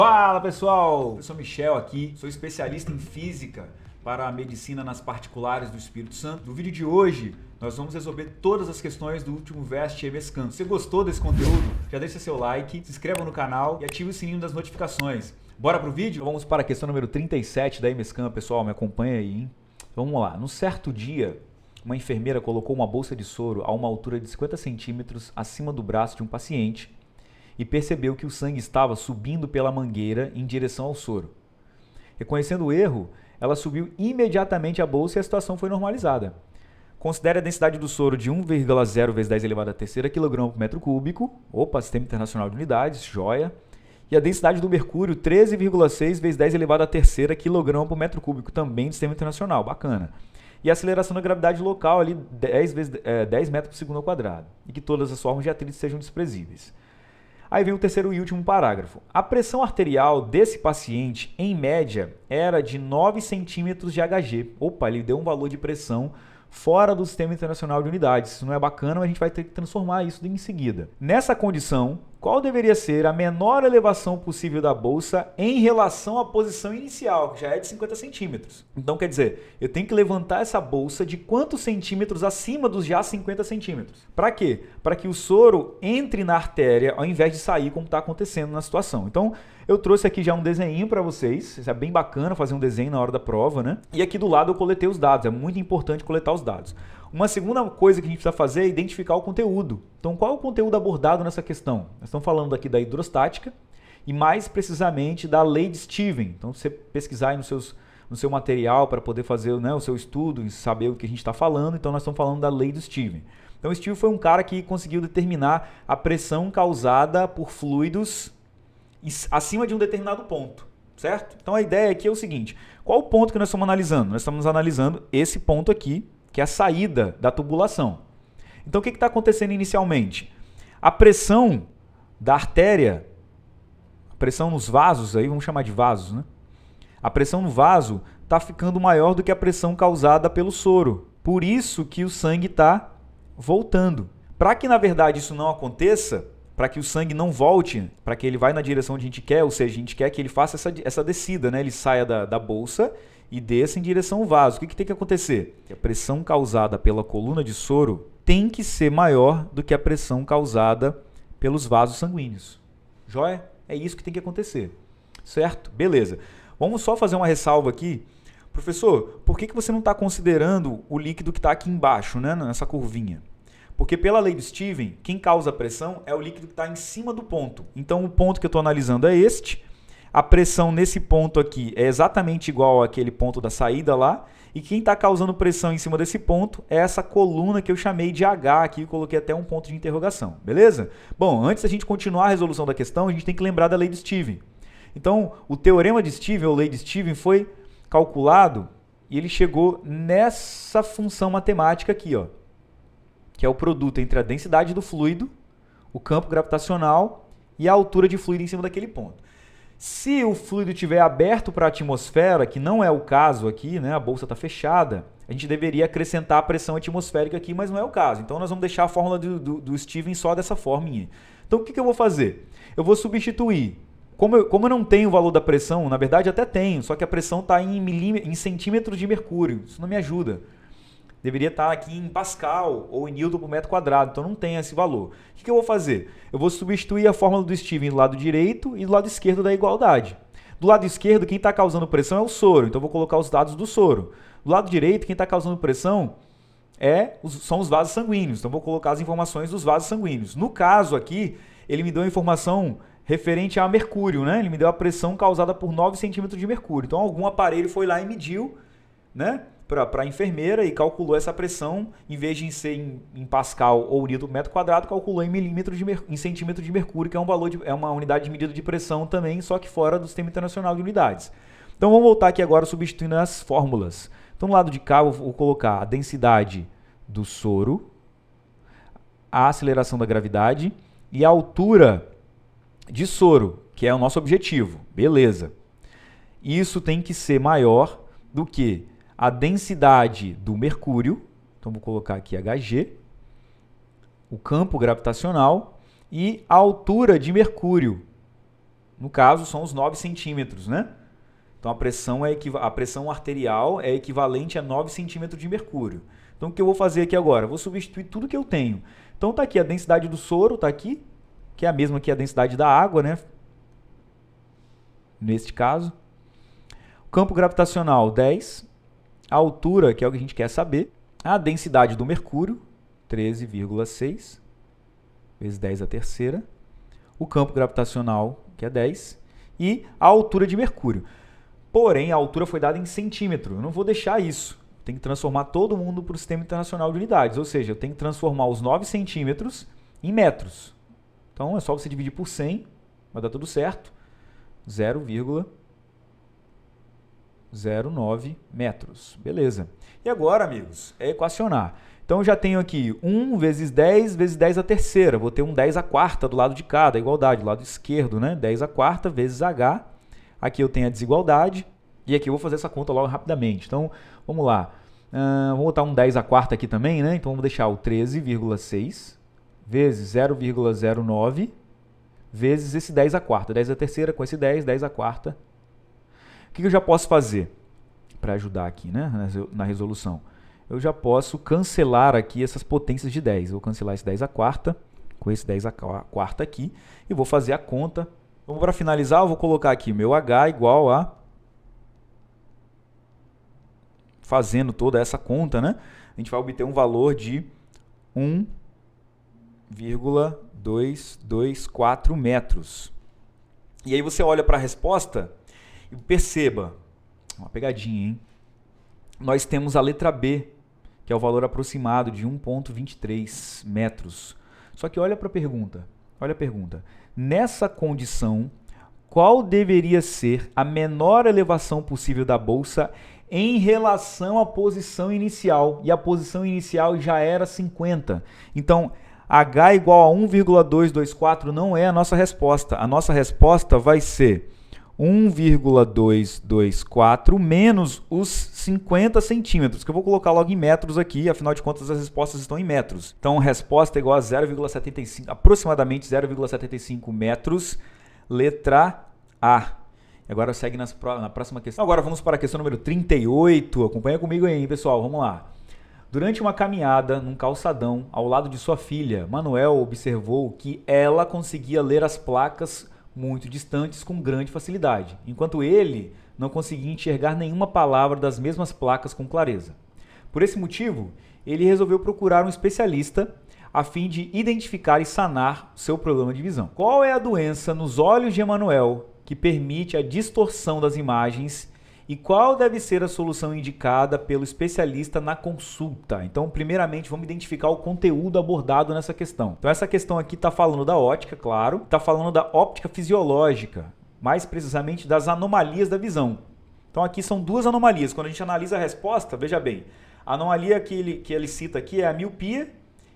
Fala pessoal, eu sou Michel aqui, sou especialista em física para a medicina nas particulares do Espírito Santo. No vídeo de hoje nós vamos resolver todas as questões do último VEST EMESCAN. Se você gostou desse conteúdo, já deixa seu like, se inscreva no canal e ative o sininho das notificações. Bora pro vídeo? Vamos para a questão número 37 da EMESCAN, pessoal, me acompanha aí, hein? Vamos lá, num certo dia, uma enfermeira colocou uma bolsa de soro a uma altura de 50 centímetros acima do braço de um paciente e percebeu que o sangue estava subindo pela mangueira em direção ao soro. Reconhecendo o erro, ela subiu imediatamente a bolsa e a situação foi normalizada. Considere a densidade do soro de 1,0 vezes 10 elevado à terceira kg por metro cúbico, opa, Sistema Internacional de Unidades, joia, e a densidade do mercúrio 13,6 vezes 10 elevado à terceira kg por metro cúbico, também do Sistema Internacional, bacana. E a aceleração da gravidade local ali 10 metros por segundo ao quadrado, e que todas as formas de atrito sejam desprezíveis. Aí vem o terceiro e último parágrafo. A pressão arterial desse paciente, em média, era de 9 centímetros de Hg. Opa, ele deu um valor de pressão fora do Sistema Internacional de Unidades. Isso não é bacana, mas a gente vai ter que transformar isso em seguida. Nessa condição, qual deveria ser a menor elevação possível da bolsa em relação à posição inicial, que já é de 50 centímetros? Então, quer dizer, eu tenho que levantar essa bolsa de quantos centímetros acima dos já 50 centímetros? Para quê? Para que o soro entre na artéria ao invés de sair, como está acontecendo na situação. Então, eu trouxe aqui já um desenho para vocês. Isso é bem bacana fazer um desenho na hora da prova, né? E aqui do lado eu coletei os dados. É muito importante coletar os dados. Uma segunda coisa que a gente precisa fazer é identificar o conteúdo. Então, qual é o conteúdo abordado nessa questão? Nós estamos falando aqui da hidrostática e mais precisamente da lei de Steven. Então, você pesquisar aí no seu material para poder fazer, né, o seu estudo e saber o que a gente está falando. Então, nós estamos falando da lei do Steven. Então, o Steven foi um cara que conseguiu determinar a pressão causada por fluidos acima de um determinado ponto, certo? Então, a ideia aqui é o seguinte. Qual o ponto que nós estamos analisando? Nós estamos analisando esse ponto aqui, que é a saída da tubulação. Então, o que está acontecendo inicialmente? A pressão da artéria, a pressão nos vasos, aí vamos chamar de vasos, né? A pressão no vaso está ficando maior do que a pressão causada pelo soro. Por isso que o sangue está voltando. Para que, na verdade, isso não aconteça, para que o sangue não volte, para que ele vá na direção onde a gente quer, ou seja, a gente quer que ele faça essa descida, né? Ele saia da bolsa e desça em direção ao vaso. O que tem que acontecer? A pressão causada pela coluna de soro tem que ser maior do que a pressão causada pelos vasos sanguíneos. Joia? É isso que tem que acontecer. Certo? Beleza. Vamos só fazer uma ressalva aqui. Professor, por que você não está considerando o líquido que está aqui embaixo, né? Nessa curvinha? Porque pela lei do Steven, quem causa a pressão é o líquido que está em cima do ponto. Então, o ponto que eu estou analisando é este. A pressão nesse ponto aqui é exatamente igual àquele ponto da saída lá. E quem está causando pressão em cima desse ponto é essa coluna que eu chamei de H aqui, coloquei até um ponto de interrogação. Beleza? Bom, antes da gente continuar a resolução da questão, a gente tem que lembrar da lei de Steven. Então, o teorema de Steven, ou lei de Steven, foi calculado e ele chegou nessa função matemática aqui, ó, que é o produto entre a densidade do fluido, o campo gravitacional e a altura de fluido em cima daquele ponto. Se o fluido estiver aberto para a atmosfera, que não é o caso aqui, né, a bolsa está fechada, a gente deveria acrescentar a pressão atmosférica aqui, mas não é o caso. Então, nós vamos deixar a fórmula do Steven só dessa forma. Então, o que eu vou fazer? Eu vou substituir. Como eu não tenho o valor da pressão, na verdade até tenho, só que a pressão está em centímetros de mercúrio. Isso não me ajuda. Deveria estar aqui em Pascal ou em Newton por metro quadrado, então não tem esse valor. O que eu vou fazer? Eu vou substituir a fórmula do Steven do lado direito e do lado esquerdo da igualdade. Do lado esquerdo, quem está causando pressão é o soro, então eu vou colocar os dados do soro. Do lado direito, quem está causando pressão são os vasos sanguíneos, então eu vou colocar as informações dos vasos sanguíneos. No caso aqui, ele me deu a informação referente a mercúrio, né? Ele me deu a pressão causada por 9 centímetros de mercúrio. Então, algum aparelho foi lá e mediu, né, para a enfermeira e calculou essa pressão, em vez de ser em Pascal ou Newton por metro quadrado, calculou em centímetro de mercúrio, que é uma unidade de medida de pressão também, só que fora do Sistema Internacional de Unidades. Então, vamos voltar aqui agora substituindo as fórmulas. Então, no lado de cá, eu vou colocar a densidade do soro, a aceleração da gravidade e a altura de soro, que é o nosso objetivo. Beleza. Isso tem que ser maior do que a densidade do mercúrio, então vou colocar aqui Hg, o campo gravitacional e a altura de mercúrio, No caso, são os 9 centímetros, né? Então, a pressão arterial é equivalente a 9 centímetros de mercúrio. Então, o que eu vou fazer aqui agora? Eu vou substituir tudo que eu tenho. Então, está aqui a densidade do soro, está aqui, que é a mesma que a densidade da água, né? Neste caso. O campo gravitacional, 10. A altura, que é o que a gente quer saber. A densidade do mercúrio, 13,6 vezes 10 a terceira. O campo gravitacional, que é 10. E a altura de mercúrio. Porém, a altura foi dada em centímetro. Eu não vou deixar isso. Tem que transformar todo mundo para o Sistema Internacional de Unidades. Ou seja, eu tenho que transformar os 9 centímetros em metros. Então, é só você dividir por 100. Vai dar tudo certo. 0,09 metros. Beleza. E agora, amigos, é equacionar. Então, eu já tenho aqui 1 vezes 10 vezes 10 a terceira. Vou ter um 10 a quarta do lado de cá, da igualdade, do lado esquerdo, né? 10 a quarta vezes H. Aqui eu tenho a desigualdade. E aqui eu vou fazer essa conta logo rapidamente. Então, vamos lá. Vamos botar um 10 a quarta aqui também, né? Então, vamos deixar o 13,6 vezes 0,09 vezes esse 10 a quarta. 10 a terceira com esse 10, 10 a quarta. O que eu já posso fazer para ajudar aqui, né, na resolução? Eu já posso cancelar aqui essas potências de 10. Eu vou cancelar esse 10 a quarta com esse 10 a quarta aqui e vou fazer a conta. Então, para finalizar, eu vou colocar aqui meu H igual a... Fazendo toda essa conta, né? A gente vai obter um valor de 1,224 metros. E aí você olha para a resposta e perceba, uma pegadinha, hein? Nós temos a letra B, que é o valor aproximado de 1,23 metros. Só que olha para a pergunta. Olha a pergunta. Nessa condição, qual deveria ser a menor elevação possível da bolsa em relação à posição inicial? E a posição inicial já era 50. Então, H igual a 1,224 não é a nossa resposta. A nossa resposta vai ser 1,224 menos os 50 centímetros, que eu vou colocar logo em metros aqui, afinal de contas as respostas estão em metros. Então, a resposta é igual a 0,75, aproximadamente 0,75 metros, letra A. Agora segue na próxima questão. Agora vamos para a questão número 38. Acompanha comigo aí, pessoal. Vamos lá. Durante uma caminhada num calçadão ao lado de sua filha, Manuel observou que ela conseguia ler as placas muito distantes com grande facilidade, enquanto ele não conseguia enxergar nenhuma palavra das mesmas placas com clareza. Por esse motivo, ele resolveu procurar um especialista a fim de identificar e sanar seu problema de visão. Qual é a doença nos olhos de Emanuel que permite a distorção das imagens e qual deve ser a solução indicada pelo especialista na consulta? Então, primeiramente, vamos identificar o conteúdo abordado nessa questão. Então, essa questão aqui está falando da ótica, claro, está falando da óptica fisiológica, mais precisamente das anomalias da visão. Então, aqui são duas anomalias. Quando a gente analisa a resposta, veja bem, a anomalia que ele cita aqui é a miopia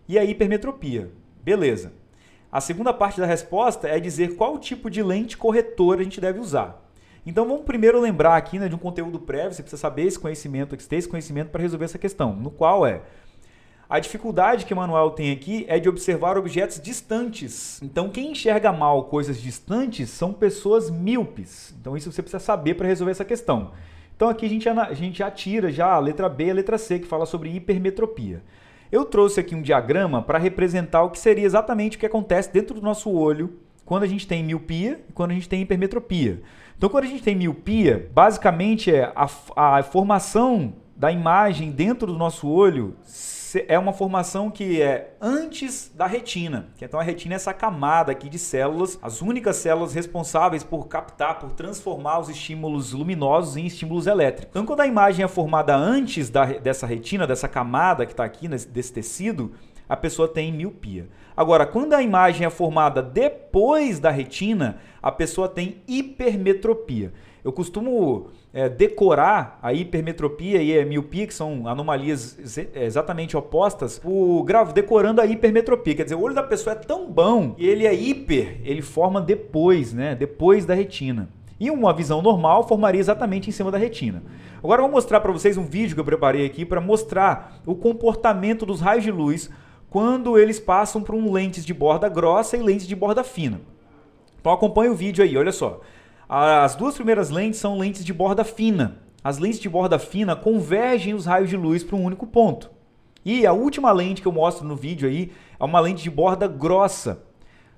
e a hipermetropia. Beleza. A segunda parte da resposta é dizer qual tipo de lente corretora a gente deve usar. Então, vamos primeiro lembrar aqui, né, de um conteúdo prévio, você precisa saber esse conhecimento, ter esse conhecimento para resolver essa questão, no qual a dificuldade que Emanuel tem aqui é de observar objetos distantes. Então, quem enxerga mal coisas distantes são pessoas míopes. Então, isso você precisa saber para resolver essa questão. Então, aqui a gente já tira a letra B e a letra C, que fala sobre hipermetropia. Eu trouxe aqui um diagrama para representar o que seria exatamente o que acontece dentro do nosso olho quando a gente tem miopia e quando a gente tem hipermetropia. Então, quando a gente tem miopia, basicamente a formação da imagem dentro do nosso olho é uma formação que é antes da retina. Então, a retina é essa camada aqui de células, as únicas células responsáveis por captar, por transformar os estímulos luminosos em estímulos elétricos. Então, quando a imagem é formada antes dessa retina, dessa camada que está aqui, desse tecido, a pessoa tem miopia. Agora, quando a imagem é formada depois da retina, a pessoa tem hipermetropia. Eu costumo decorar a hipermetropia e a miopia, que são anomalias exatamente opostas, decorando a hipermetropia. Quer dizer, o olho da pessoa é tão bom que ele é hiper, ele forma depois, né? Depois da retina. E uma visão normal formaria exatamente em cima da retina. Agora eu vou mostrar para vocês um vídeo que eu preparei aqui para mostrar o comportamento dos raios de luz quando eles passam por lentes de borda grossa e lentes de borda fina. Então acompanha o vídeo aí, olha só. As duas primeiras lentes são lentes de borda fina. As lentes de borda fina convergem os raios de luz para um único ponto. E a última lente que eu mostro no vídeo aí é uma lente de borda grossa.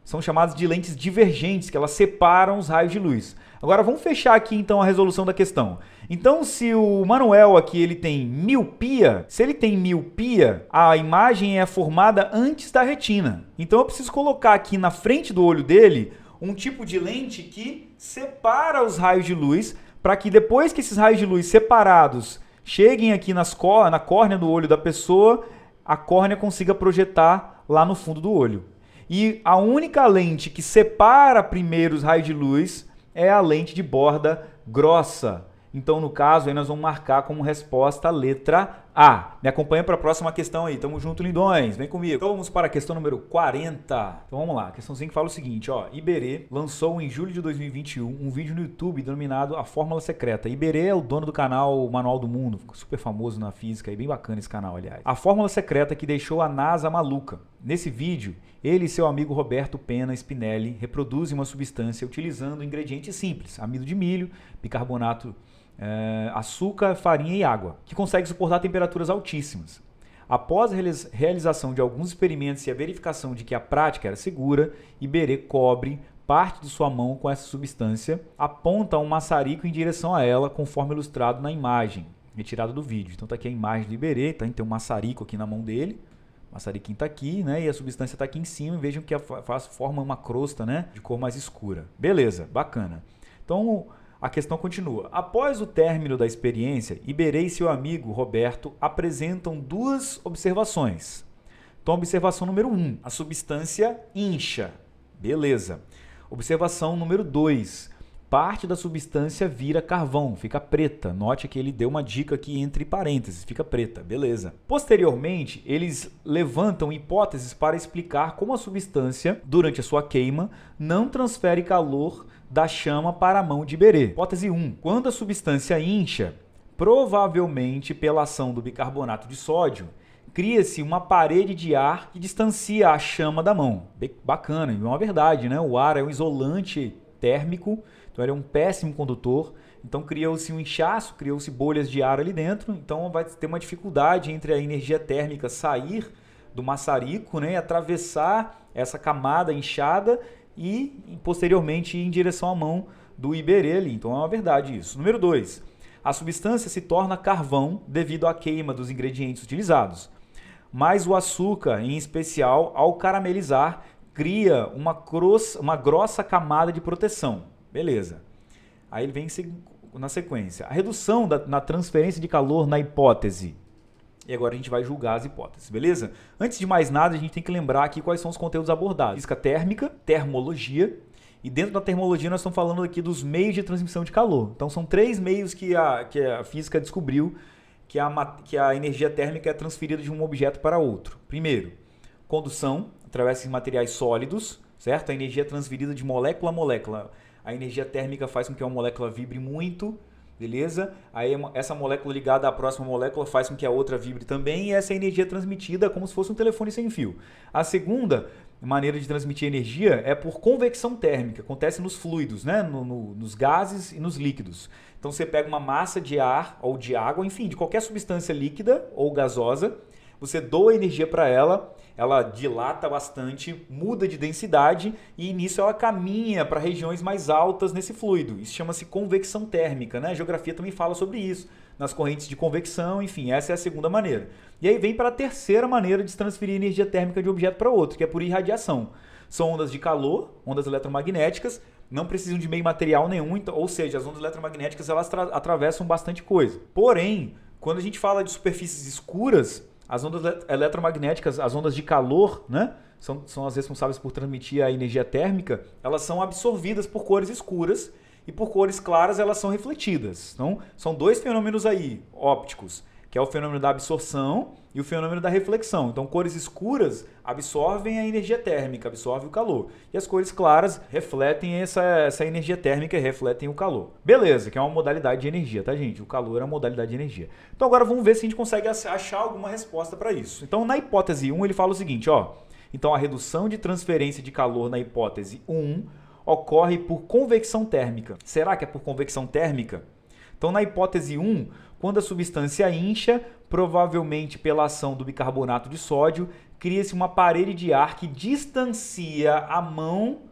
São chamadas de lentes divergentes, que elas separam os raios de luz. Agora vamos fechar aqui então a resolução da questão. Então se o Manuel aqui ele tem miopia, se ele tem miopia, a imagem é formada antes da retina. Então eu preciso colocar aqui na frente do olho dele um tipo de lente que separa os raios de luz, para que depois que esses raios de luz separados cheguem aqui na córnea do olho da pessoa, a córnea consiga projetar lá no fundo do olho. E a única lente que separa primeiro os raios de luz é a lente de borda grossa. Então, no caso, aí nós vamos marcar como resposta a letra A. Me acompanha para a próxima questão aí. Tamo junto, lindões. Vem comigo. Então, vamos para a questão número 40. Então, vamos lá. A questãozinha que fala o seguinte, ó. Iberê lançou em julho de 2021 um vídeo no YouTube denominado A Fórmula Secreta. Iberê é o dono do canal Manual do Mundo. Ficou super famoso na física e bem bacana esse canal, aliás. A Fórmula Secreta que deixou a NASA maluca. Nesse vídeo, ele e seu amigo Roberto Pena Spinelli reproduzem uma substância utilizando ingredientes simples. Amido de milho, bicarbonato, açúcar, farinha e água, que consegue suportar temperaturas altíssimas. Após a realização de alguns experimentos e a verificação de que a prática era segura, Iberê cobre parte de sua mão com essa substância, aponta um maçarico em direção a ela, conforme ilustrado na imagem retirada do vídeo. Então está aqui a imagem do Iberê, tá? Tem um maçarico aqui na mão dele, o maçariquinho está aqui, né? E a substância está aqui em cima, e vejam que forma uma crosta, né? De cor mais escura. Beleza, bacana. Então a questão continua. Após o término da experiência, Iberê e seu amigo Roberto apresentam duas observações. Então, observação número 1, a substância incha. Beleza. Observação número 2, parte da substância vira carvão, fica preta. Note que ele deu uma dica aqui entre parênteses, fica preta. Beleza. Posteriormente, eles levantam hipóteses para explicar como a substância, durante a sua queima, não transfere calor da chama para a mão de Iberê. Hipótese 1. Quando a substância incha, provavelmente pela ação do bicarbonato de sódio, cria-se uma parede de ar que distancia a chama da mão. Bacana, é uma verdade, né? O ar é um isolante térmico, então ele é um péssimo condutor. Então criou-se um inchaço, criou-se bolhas de ar ali dentro, então vai ter uma dificuldade entre a energia térmica sair do maçarico, né, e atravessar essa camada inchada e posteriormente ir em direção à mão do Iberê ali. Então é uma verdade isso. Número 2. A substância se torna carvão devido à queima dos ingredientes utilizados. Mas o açúcar, em especial, ao caramelizar, cria uma grossa camada de proteção. Beleza. Aí ele vem na sequência. A redução na transferência de calor na hipótese. E agora a gente vai julgar as hipóteses, beleza? Antes de mais nada, a gente tem que lembrar aqui quais são os conteúdos abordados. Física térmica, termologia, e dentro da termologia nós estamos falando aqui dos meios de transmissão de calor. Então são 3 meios que a física descobriu que a energia térmica é transferida de um objeto para outro. Primeiro, condução, através de materiais sólidos, certo? A energia é transferida de molécula a molécula. A energia térmica faz com que uma molécula vibre muito, beleza? Aí essa molécula ligada à próxima molécula faz com que a outra vibre também, e essa energia é transmitida como se fosse um telefone sem fio. A segunda maneira de transmitir energia é por convecção térmica, acontece nos fluidos, né? Nos gases e nos líquidos. Então você pega uma massa de ar ou de água, enfim, de qualquer substância líquida ou gasosa, você doa energia para ela, ela dilata bastante, muda de densidade e nisso ela caminha para regiões mais altas nesse fluido. Isso chama-se convecção térmica, né? A geografia também fala sobre isso, nas correntes de convecção, enfim, essa é a segunda maneira. E aí vem para a terceira maneira de transferir energia térmica de um objeto para outro, que é por irradiação. São ondas de calor, ondas eletromagnéticas, não precisam de meio material nenhum, ou seja, as ondas eletromagnéticas elas atravessam bastante coisa. Porém, quando a gente fala de superfícies escuras, as ondas eletromagnéticas, as ondas de calor, né, são as responsáveis por transmitir a energia térmica, elas são absorvidas por cores escuras e por cores claras elas são refletidas. Então, são 2 fenômenos aí ópticos, que é o fenômeno da absorção e o fenômeno da reflexão. Então, cores escuras absorvem a energia térmica, absorvem o calor. E as cores claras refletem essa energia térmica e refletem o calor. Beleza, que é uma modalidade de energia, tá, gente? O calor é uma modalidade de energia. Então, agora vamos ver se a gente consegue achar alguma resposta para isso. Então, na hipótese 1, ele fala o seguinte, ó. Então, a redução de transferência de calor na hipótese 1 ocorre por convecção térmica. Será que é por convecção térmica? Então, na hipótese 1, quando a substância incha, provavelmente pela ação do bicarbonato de sódio, cria-se uma parede de ar que distancia a mão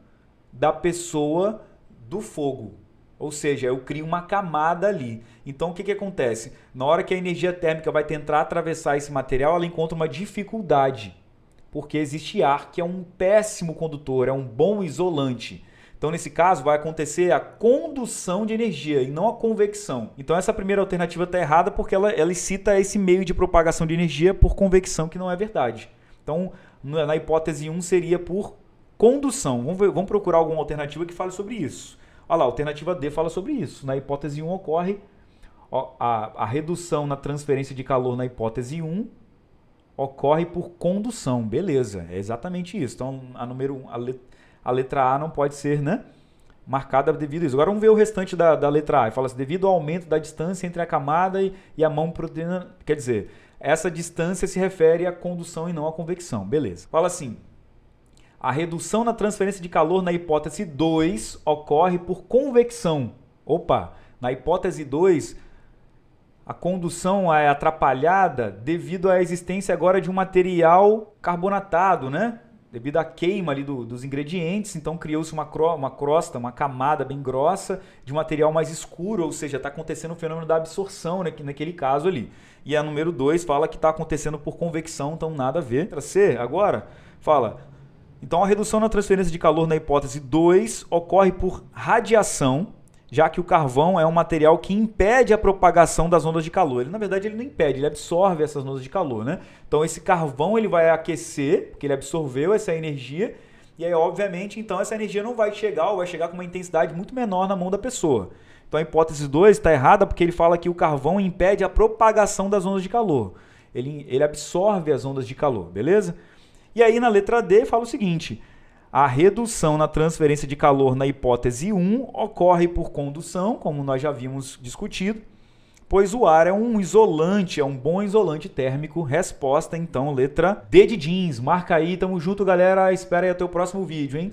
da pessoa do fogo. Ou seja, eu crio uma camada ali. Então, o que acontece? Na hora que a energia térmica vai tentar atravessar esse material, ela encontra uma dificuldade, porque existe ar, que é um péssimo condutor, é um bom isolante. Então, nesse caso, vai acontecer a condução de energia e não a convecção. Então, essa primeira alternativa está errada porque ela cita esse meio de propagação de energia por convecção, que não é verdade. Então, na hipótese 1 seria por condução. Vamos procurar alguma alternativa que fale sobre isso. Olha lá, a alternativa D fala sobre isso. Na hipótese 1 ocorre a redução na transferência de calor na hipótese 1 ocorre por condução. Beleza, é exatamente isso. Então, a letra A não pode ser, né, marcada devido a isso. Agora vamos ver o restante da letra A. Fala assim, devido ao aumento da distância entre a camada e a mão proteína. Quer dizer, essa distância se refere à condução e não à convecção. Beleza. Fala assim, a redução na transferência de calor na hipótese 2 ocorre por convecção. Opa, na hipótese 2, a condução é atrapalhada devido à existência agora de um material carbonatado, né? Devido à queima ali dos ingredientes, então criou-se uma crosta, uma camada bem grossa de material mais escuro, ou seja, está acontecendo o fenômeno da absorção, né, naquele caso ali. E a número 2 fala que está acontecendo por convecção, então nada a ver. Letra C, agora, fala, então a redução na transferência de calor na hipótese 2 ocorre por radiação, já que o carvão é um material que impede a propagação das ondas de calor. Na verdade, ele não impede, ele absorve essas ondas de calor, né? Então, esse carvão ele vai aquecer, porque ele absorveu essa energia, e aí, obviamente, então essa energia não vai chegar, ou vai chegar com uma intensidade muito menor na mão da pessoa. Então, a hipótese 2 está errada porque ele fala que o carvão impede a propagação das ondas de calor. Ele absorve as ondas de calor, beleza? E aí, na letra D, fala o seguinte... A redução na transferência de calor na hipótese 1 ocorre por condução, como nós já havíamos discutido, pois o ar é um isolante, é um bom isolante térmico. Resposta, então, letra D de jeans. Marca aí, tamo junto, galera. Espera aí até o próximo vídeo, hein?